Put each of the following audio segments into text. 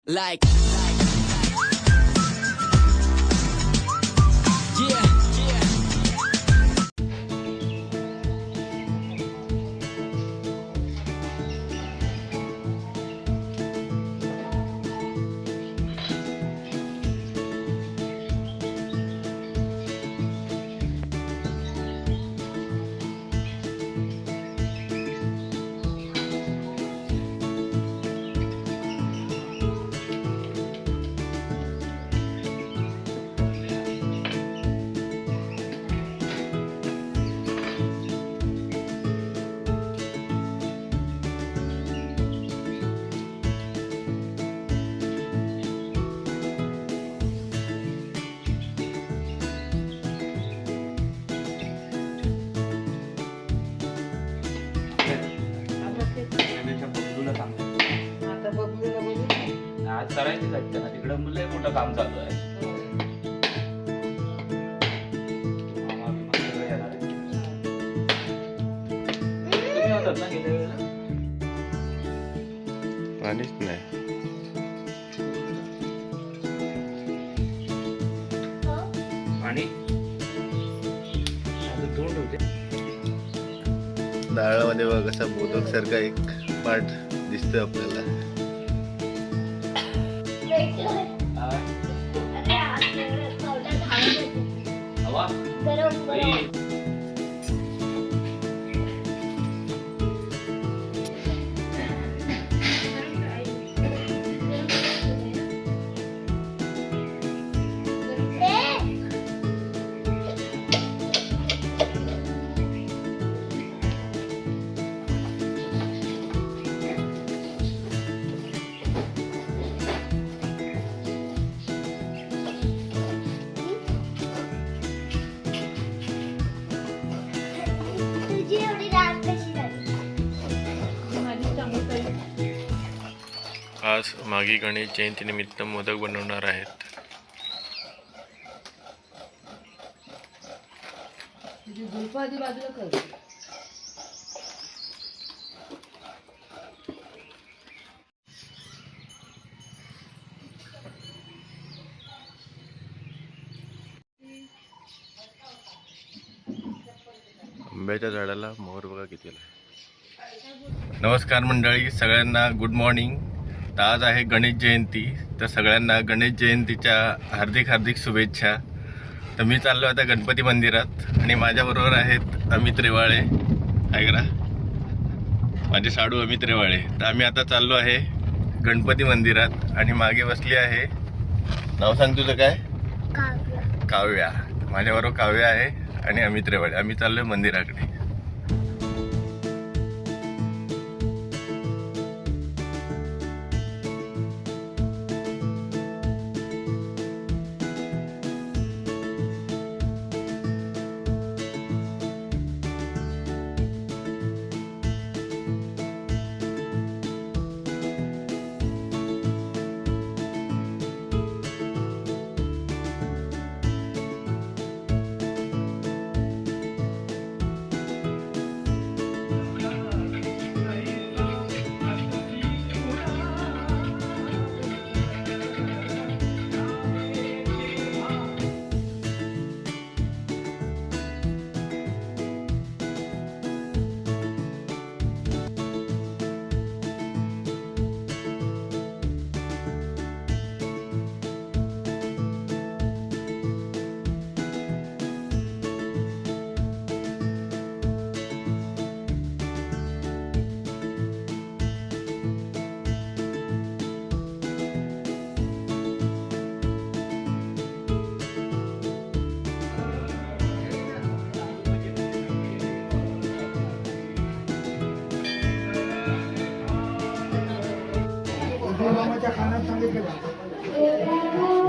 Like, yeah, yeah. आज करायची घटना तिकडे लय मोठं काम चालू आहे. तुम्ही होतात ना गेल्या वेळेला? पाणीच नाही. पाणी तोंड होते. नारळामध्ये बघ असा मोदक सारखा एक पार्ट दिसतोय आपल्याला. हवा बाई. आज मागी गणेश जयंती निमित्त मोदक बनवणार आहेत. आंब्याच्या झाडाला मोहर बघा कितीला आहे. नमस्कार मंडळी, सगळ्यांना गुड मॉर्निंग. तर आज आहे गणेश जयंती, तर सगळ्यांना गणेश जयंतीच्या हार्दिक हार्दिक शुभेच्छा. तर मी चाललो आता गणपती मंदिरात आणि माझ्याबरोबर आहेत अमित रेवाळे. ऐकरा माझे साडू अमित रेवाळे. तर आम्ही आता चाललो आहे गणपती मंदिरात आणि मागे बसली आहे, नाव सांग तुझं काय? काव्या. माझ्याबरोबर काव्या आहे आणि अमित रेवाळे. आम्ही चाललोय मंदिराकडे.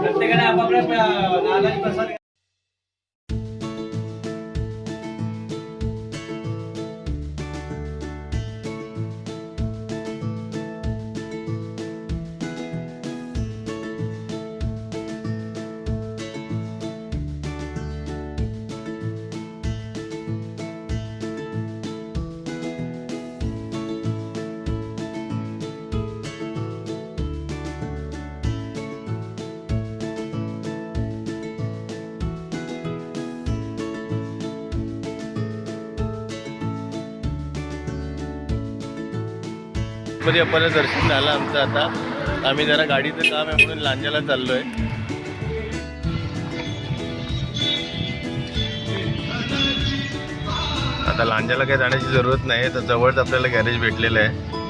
प्रत्येकाने आपापल्या नादाची प्रसाद. गणपती बाप्पाचं दर्शन झालं आमचं. आता आम्ही जरा गाडीचं काम आहे म्हणून लांजाला चाललोय. आता लांजाला काही जाण्याची जरूरत नाही, तर जवळच आपल्याला गॅरेज भेटलेलं आहे.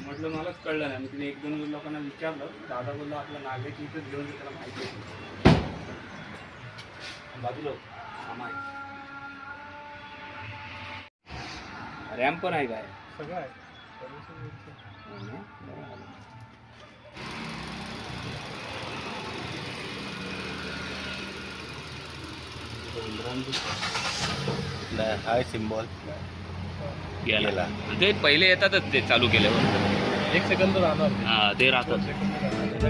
म्हटलं मलाच कळलं नाही. तिने एक दोन लोकांना विचारलं. दादा बोलला आपला नागाची इथं घेऊन त्याला माहिती आहे. बाजूला सामान रॅम्प पण आहे काय सगळं आहे. हाय सिम्बॉल गेला. ते पहिले येतातच ते चालू केल्यावर 1 सेकंद राहणार. हा ते राहतात.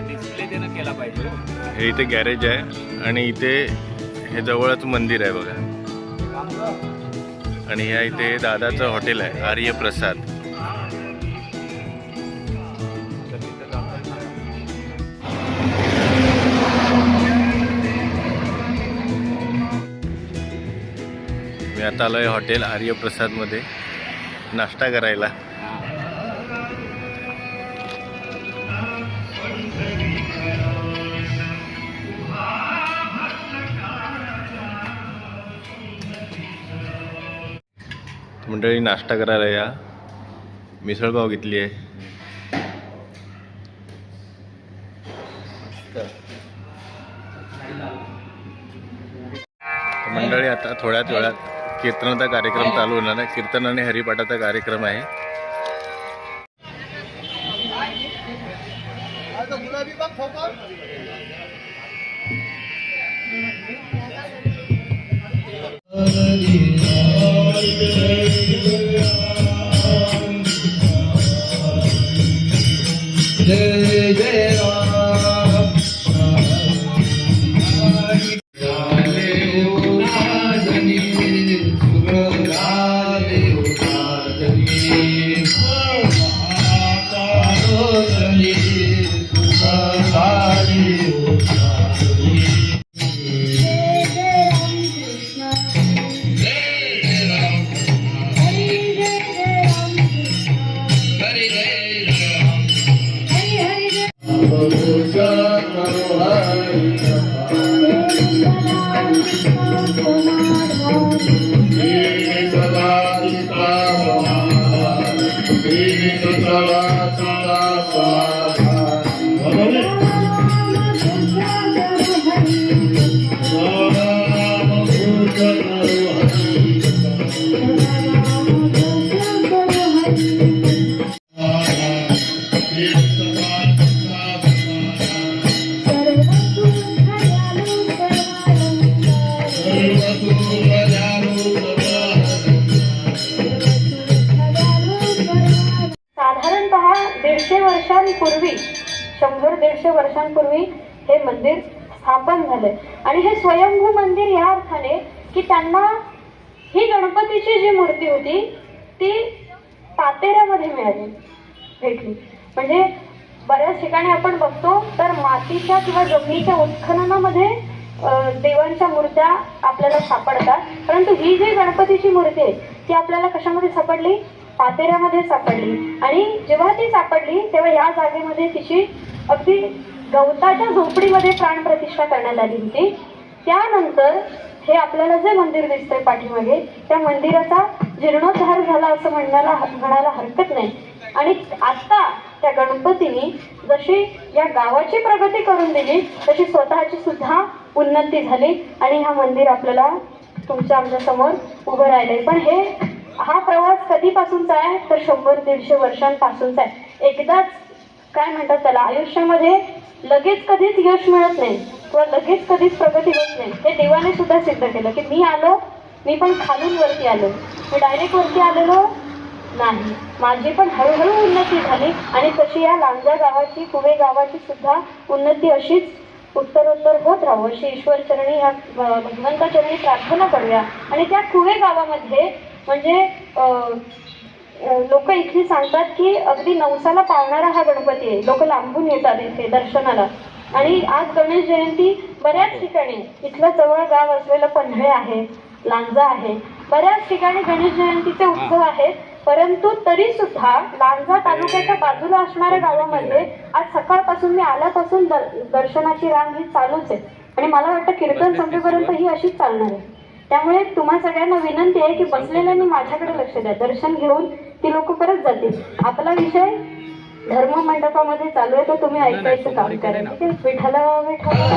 डिस्प्ले त्यानं केला पाहिजे. हे इथे गॅरेज आहे आणि इथे हे जवळच मंदिर आहे बघा. आणि ह्या इथे दादाचं हॉटेल आहे आर्य प्रसाद. मी आता आलोय हॉटेल आर्य प्रसाद मध्ये नाश्ता करायला. मंडळी नाश्ता करायला या. मिसळपाव घेतली आहे. मंडळी आता थोड्याच वेळात कीर्तनाचा कार्यक्रम चालू होणार आहे. कीर्तन आणि हरिपाठाचा कार्यक्रम आहे. जय जय राम. साधारणतः 150 वर्षांपूर्वी 100-150 वर्षांपूर्वी हे मंदिर स्थापन झाले आणि हे स्वयंभू मंदिर या अर्थाने की त्यांना ही गणपतीची जी मूर्ती होती ती पातेऱ्यामध्ये भेटली. म्हणजे बऱ्याच ठिकाणी आपण बघतो तर मातीच्या किंवा जमिनीच्या उत्खननामध्ये देवांच्या मूर्त्या आपल्याला सापडतात, परंतु ही जी गणपतीची मूर्ती आहे ती आपल्याला कशामध्ये सापडली? पातेऱ्यामध्ये सापडली. आणि जेव्हा ती सापडली तेव्हा या जागेमध्ये तिची अगदी गवताच्या झोपडीमध्ये प्राणप्रतिष्ठा करण्यात आली होती. त्यानंतर हे आपल्याला जे मंदिर दिसतंय पाठीमागे त्या मंदिराचा जीर्णोद्धार झाला असं म्हणायला हरकत नाही. आणि आता त्या गणपतीने जशी या गावाची प्रगती करून दिली तशी स्वतःची सुद्धा उन्नती झाली आणि हा मंदिर आपल्याला आमच्या समोर उभं राहिलंय. पण हा प्रवास कधीपासूनचा आहे तर 100-150 वर्षांपासूनचा आहे. एकदाच काय म्हणतात त्याला आयुष्यामध्ये लगेच कधीच यश मिळत नाही किंवा लगेच कधीच प्रगती होत नाही. हे देवाने सुद्धा सिद्ध केलं की मी पण खालून वरती आलो, मी डायरेक्ट वरती आलेलो नाही. माझी पण हळूहळू उन्नती झाली आणि तशी या लांजा गावाची कुवे गावाची सुद्धा उन्नती अशीच उत्तरोत्तर होत राहू अशी ईश्वर चरणी ह्या भगवंता चरणी प्रार्थना करूया. आणि त्या कुवे गावामध्ये म्हणजे लोक इथली सांगतात की अगदी नवसाला पावणारा हा गणपती आहे. लोक लांबून येतात इथे दर्शनाला. आणि आज गणेश जयंती बऱ्याच ठिकाणी, इथलं जवळ गाव असलेलं पन्हाळे आहे, लांजा आहे, बऱ्याच ठिकाणी गणेश जयंतीचे उत्सव आहेत. परंतु तरी सुद्धा लांजा तालुक्याच्या बाजूला असणाऱ्या गावामध्ये आज सकाळपासून मी आल्यापासून दर्शनाची रांग ही चालूच आहे. आणि मला वाटतं कीर्तन संपेपर्यंत ही अशीच चालणार आहे. त्यामुळे तुम्हा सगळ्यांना विनंती आहे की बसलेल्यांनी माझ्याकडे लक्ष द्या. दर्शन घेऊन ती लोक परत जातील. आपला विषय धर्म मंडपामध्ये चालू आहे, तो तुम्ही ऐकायचं काम करा. ठीक आहे? विठ्ठला विठ्ठला.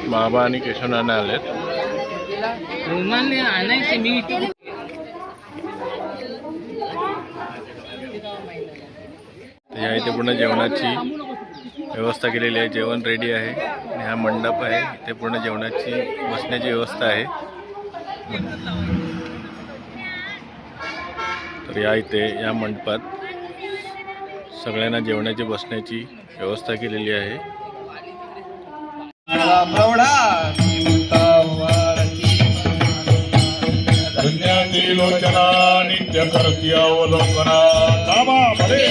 बाबा आणि केशवनाना आलेत. या इथे पूर्ण जेवणाची व्यवस्था केलेली आहे. जेवण रेडी आहे आणि हा मंडप आहे. इथे पूर्ण जेवणाची बसण्याची व्यवस्था आहे. तर या इथे या मंडपात सगळ्यांना जेवणाची बसण्याची व्यवस्था केलेली आहे. लोचना नित्य करती अवलोकना नामामध्ये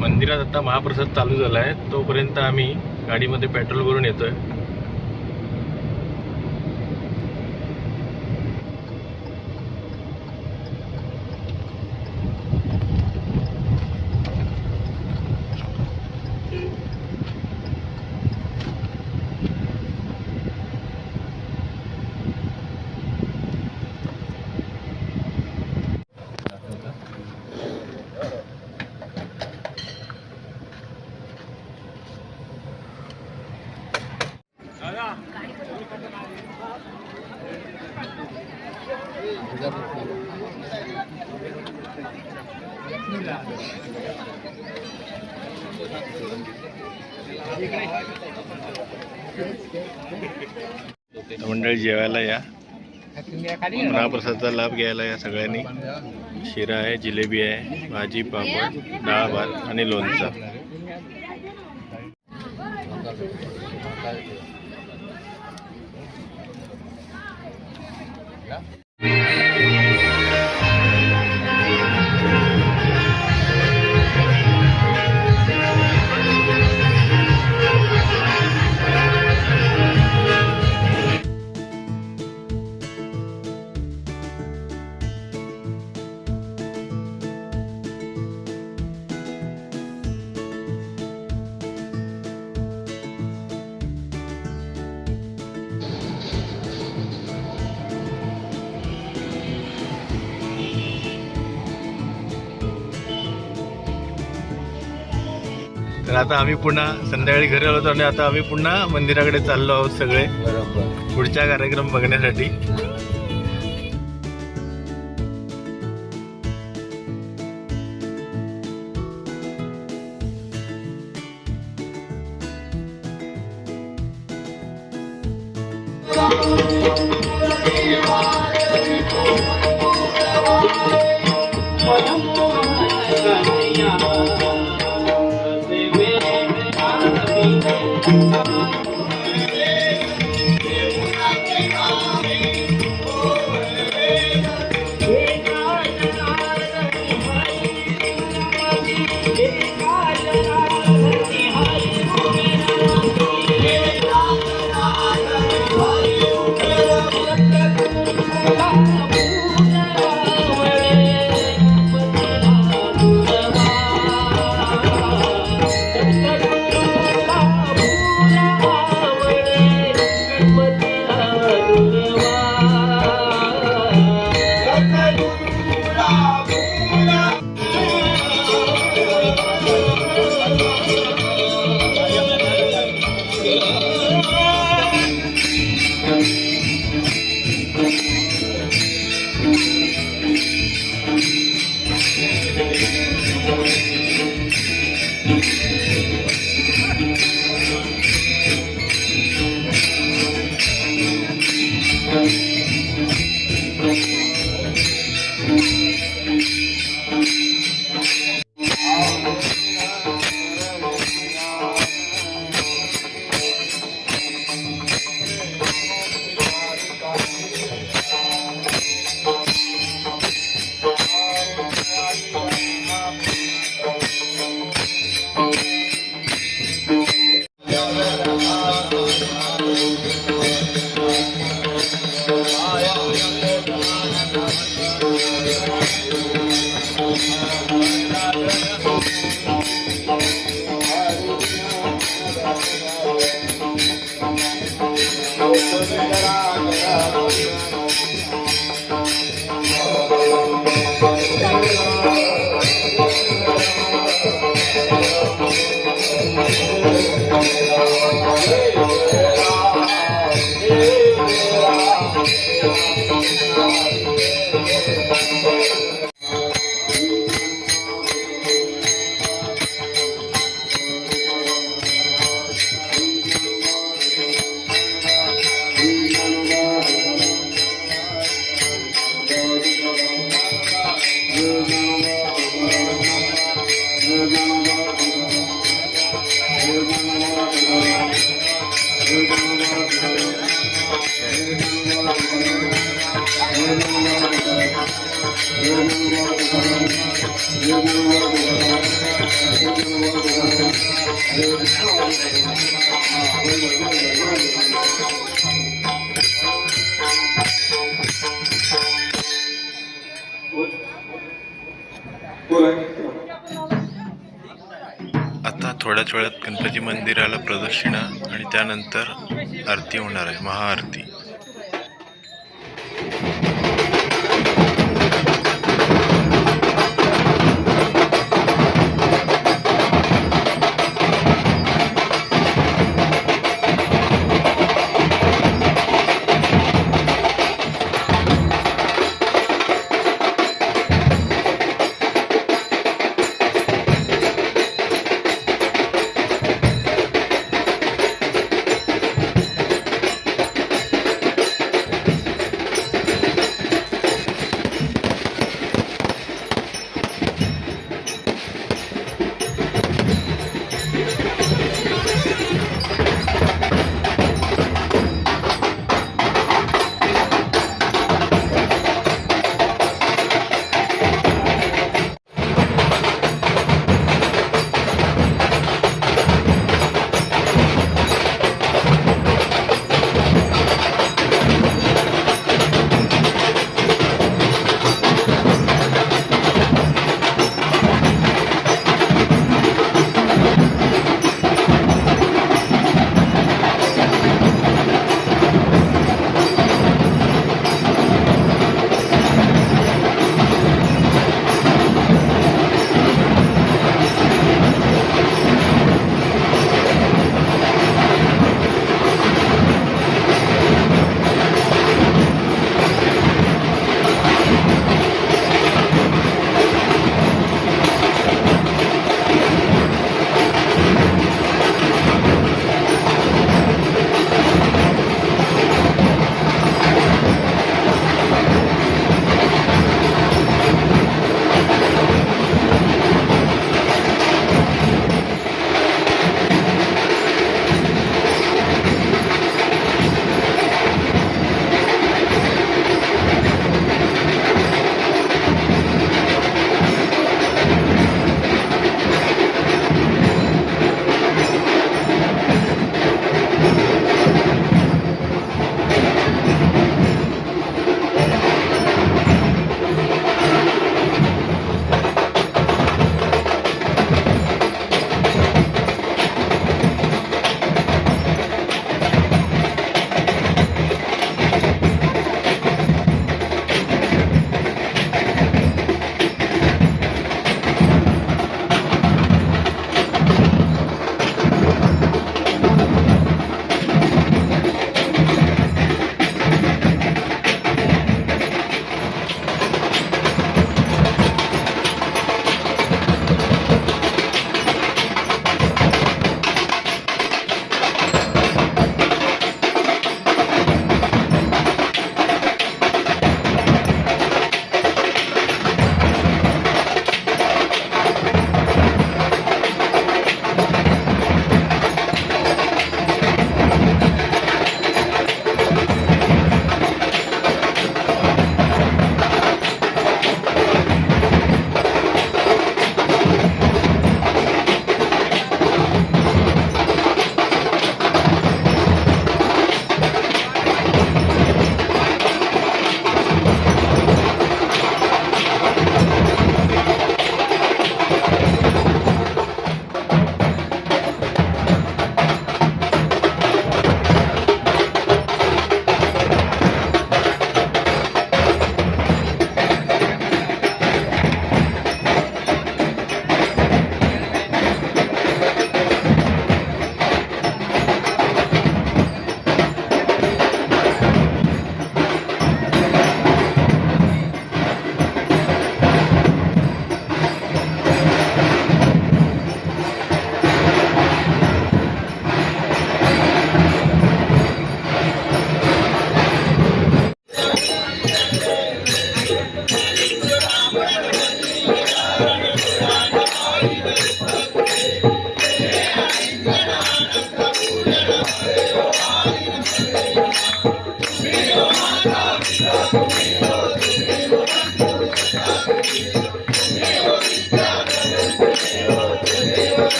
मंदिरात आता महाप्रसाद चालू झाला आहे. तोपर्यंत आम्ही गाडीमध्ये पेट्रोल भरून येतोय. मंडळी जेवायला या. महाप्रसादाचा लाभ घ्यायला या सगळ्यांनी. शिरा आहे, जिलेबी आहे, भाजी, पापड, डाळ भात आणि लोणचं. तर आता आम्ही पुन्हा संध्याकाळी घरी आलो आणि आता आम्ही पुन्हा मंदिराकडे चाललो आहोत सगळे पुढचा कार्यक्रम बघण्यासाठी. आता थोड्याच वेळात गणपती मंदिराला प्रदक्षिणा आणि त्यानंतर आरती होणार आहे, महाआरती.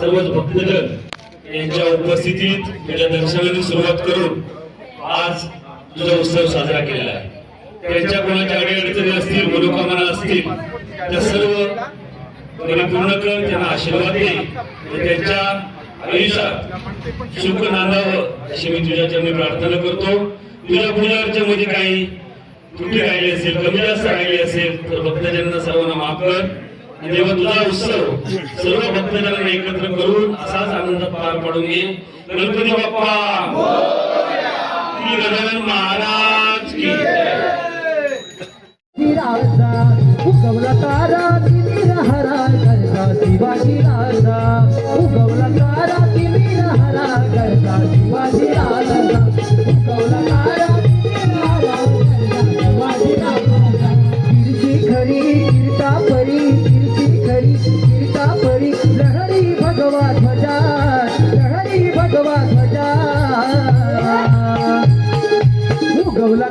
सर्वच भक्तजन यांच्या उपस्थितीत तुझ्या दर्शनाने सुरुवात करून आज तुझा उत्सव साजरा केलेला आहे. त्यांच्या कोणाच्या अडीअडचणी असतील, मनोकामना असतील, त्या सर्व परिपूर्ण कर, त्यांना आशीर्वाद दे आणि त्यांच्या आयुष्यात सुख नांदावं अशी मी तुझ्या चरणी प्रार्थना करतो. तुझ्या पूजा अर्चेमध्ये काही त्रुटी राहिली असेल, कमी जास्त राहिली असेल तर भक्तजनांना सर्वांना माफ कर. आणि तेव्हा तुझा उत्सव सर्व भक्तजनांना एकत्र करून असाच आनंदात पार पाडून घे. गणपती बाप्पा, श्री गजानन महाराज की उगवला तारा तिमिर हरा करता शिवाजी राजा. उगवला तारा तिमिर हरा करता शिवाजी राजा. उगवला तारा तिमिर हरा करता शिवाजी राजा. कीर्ती खरी कीर्ता परी, कीर्ती खरी कीर्ता परी, लहरी भगवा ध्वजा, लहरी भगवा ध्वजा. उगवला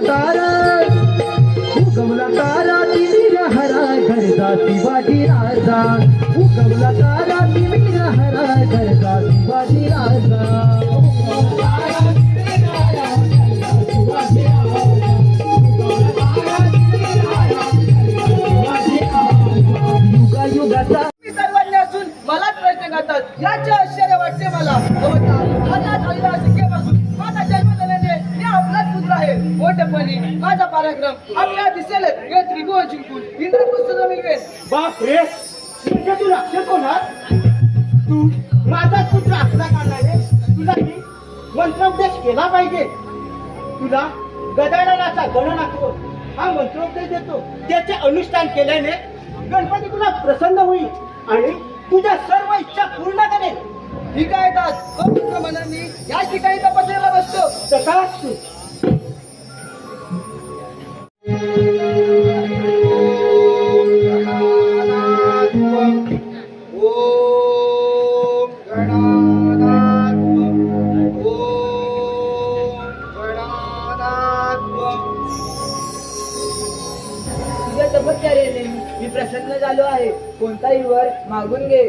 तारा तिमिर हरा करता शिवाजी राजा. उगवला तारा तिमिर हरा करता शिवाजी राजा. युगा युगाचा सर्वज्ञ असून मलाच प्रश्न करतात, याचे आश्चर्य वाटते मला. हातात आलेला शिक्केपासून माझा जन्म झाल्याने मी आपलाच पुत्र आहे. मोठेपणी माझा पराक्रम आपल्या दिसेल, हे त्रिभुवन जिंकून इंद्रपुस्त मिळवेल. बाप रे, तू राक्षस होणार? तू माझा पुत्र असला करणारे, तुला मी मंत्रोपदेश केला पाहिजे. तुला गजाननाचा गणनाथो हा मंत्रोपदेश देतो. त्याचे अनुष्ठान केल्याने गणपती तुला प्रसन्न होईल आणि तुझ्या सर्व इच्छा पूर्ण करेल. ठीक आहे दास, पवित्र मनांनी या ठिकाणी तपस्याला बसतो. तथास्तु. तुझ्या तपश्चर्येने मी प्रसन्न झालो आहे. कोणताही वर मागून घे.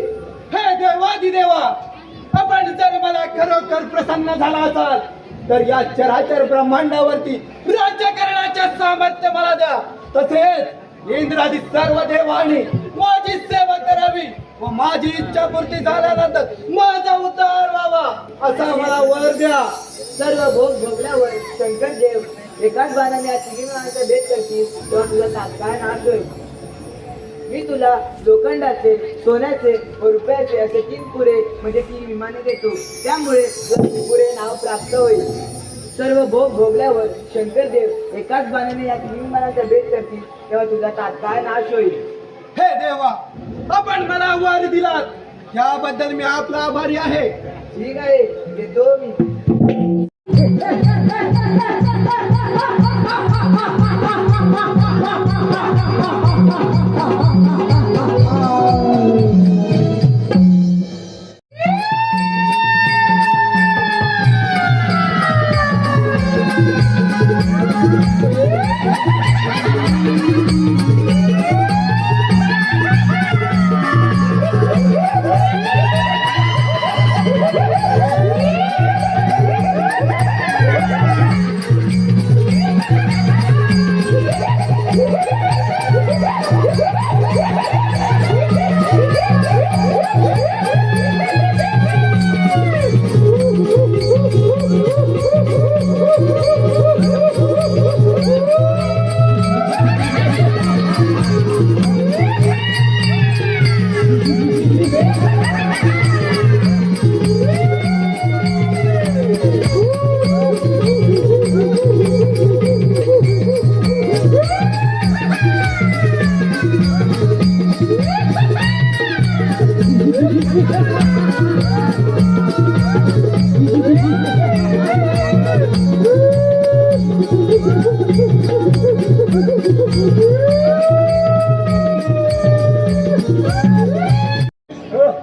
हे देवादिदेवा, आपण जर मला खरोखर प्रसन्न झाला असाल तर या चराचर ब्रह्मांडावरती राज्य करण्याचे सामर्थ्य मला द्या. तसेच इंद्रादी सर्व देवांनी माझी सेवा करावी व माझी इच्छा पूर्ती झाल्यानंतर माझा उद्धार व्हावा असा मला वर द्या. सर्व भोग भोगल्यावर शंकर देव एकाच बाणाने या तिघी मुलांचा भेद करतील, तेव्हा तुझा तात्काळ नाश होईल. मी तुला लोखंडाचे, सोन्याचे व रुपयाचे असे 3 पुरे म्हणजे 3 विमाने देतो. त्यामुळे तुला पुरे नाव प्राप्त होईल. सर्व भोग भोगल्यावर शंकरदेव एकाच बाणाने या तिन्ही विमानाचा भेद करतील, तेव्हा तुझा तात्काळ नाश होईल. हे देवा, आपण मला वर दिलात याबद्दल मी आपला आभारी आहे. ठीक आहे, देतो मी.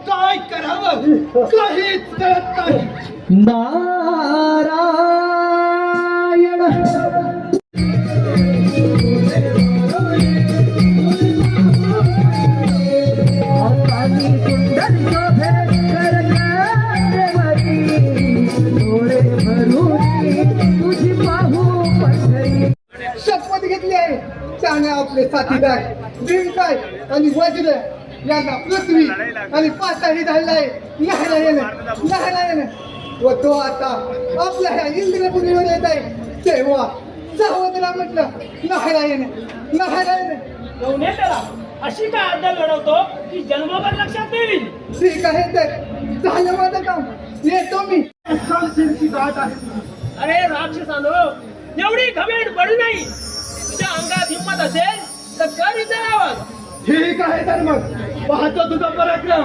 काय करावं काहीच कळत नाही. नारायण हातानी कुंडल शोभे, करणी साथीदार बिनकाय आणि वज्र यांना पृथ्वी आणि पाताळी झालाय नारायण व तो आता आपल्या ह्या इंद्रपुरीवर येत आहे तेव्हा सावधला म्हटलं नारायण त्याला अशी काय अद्दल घडवतो की जन्मभर लक्षात येईल. ठीक आहे तर झालं माझं काम येतो मी अरे राक्षसानो, एवढी घमेंड पडू नाही. तुझ्या अंगात हिंमत असेल तर कर इथे आवाज. ठीक आहे तर मग पाहतो तुझा पराक्रम.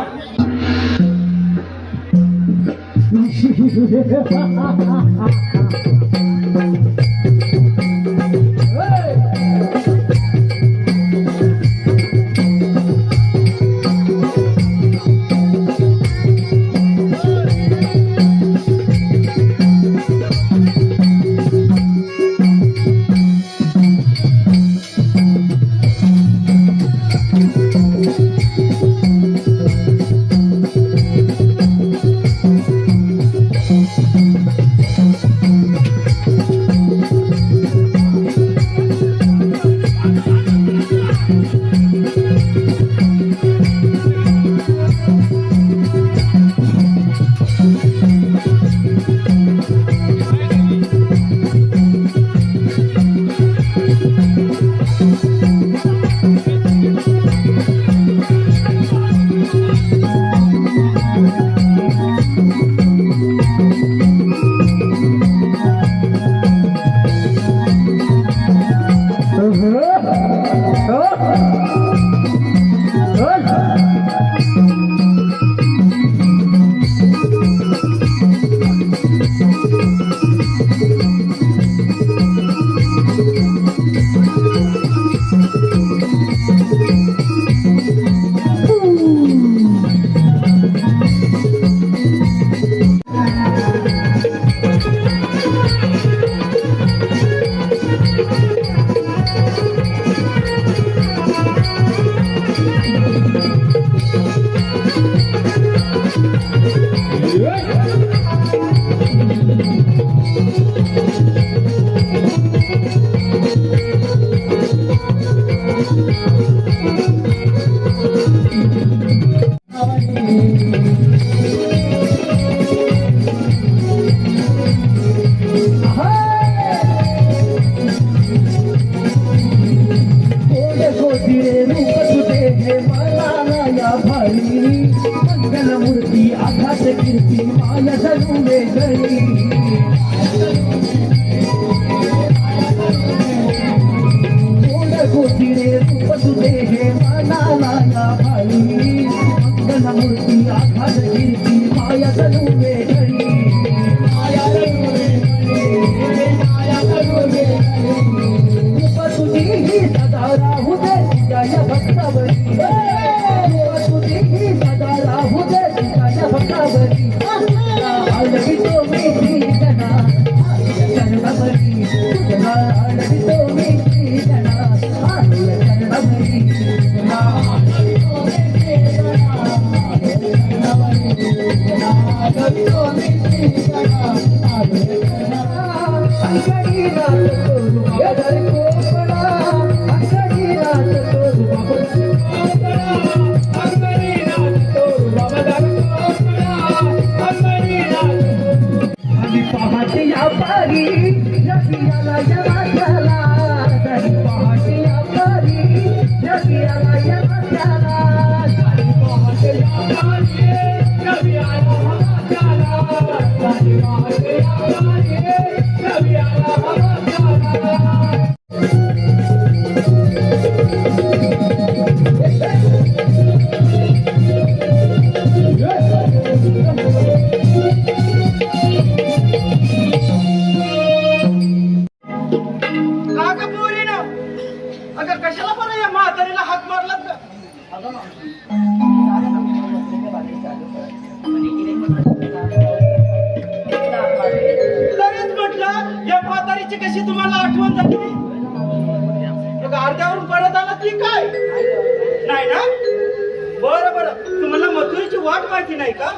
मंगलमूर्ती आघात कीर्ती माया जनुमे गळी गोतीरे रूप तुझे हे मनाला या भाई मंगलमूर्ती आघात कीर्ती माया जनुमे गळी रूप तुझी ही सदा राहू दे जय भक्तवरी अगं कशाला बरं या म्हातारीला हात मारलात का? तरीच म्हटलं या म्हातारीची कशी तुम्हाला आठवण झाली? अर्ध्यावरून परत आला ती काय नाही ना? बरं बरं, तुम्हाला मथुरीची वाट माहिती नाही का?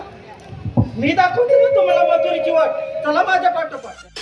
मी दाखवते ना तुम्हाला मथुरीची वाट. चला माझ्या पाठोपाठ.